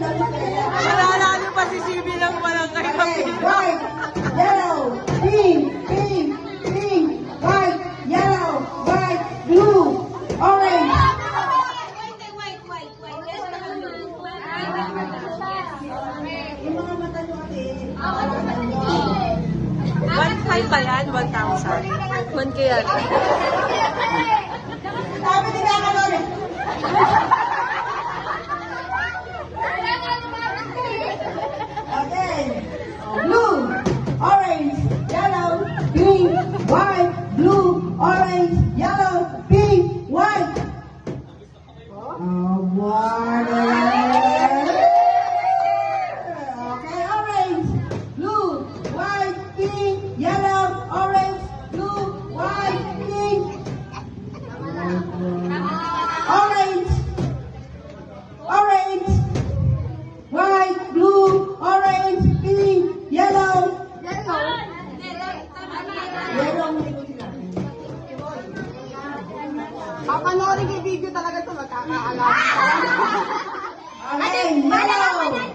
Malala pa si CB lang walang kayo. White, yellow, pink, pink, pink, white, yellow, white, blue, orange. Yung mga mata nyo ate. 1,500 ba yan? 1,000? 1K yan. Sabi ni Kakalon. Okay. Blue, orange, yellow, pink, white, blue, orange, yellow, pink, white. Water. Okay, orange, blue, white, pink, yellow, orange, blue, white, pink. Orange, orange, white, blue, orange, pink, yellow. Papanoorin yung video talaga ito, magkakaalam. Okay, yellow.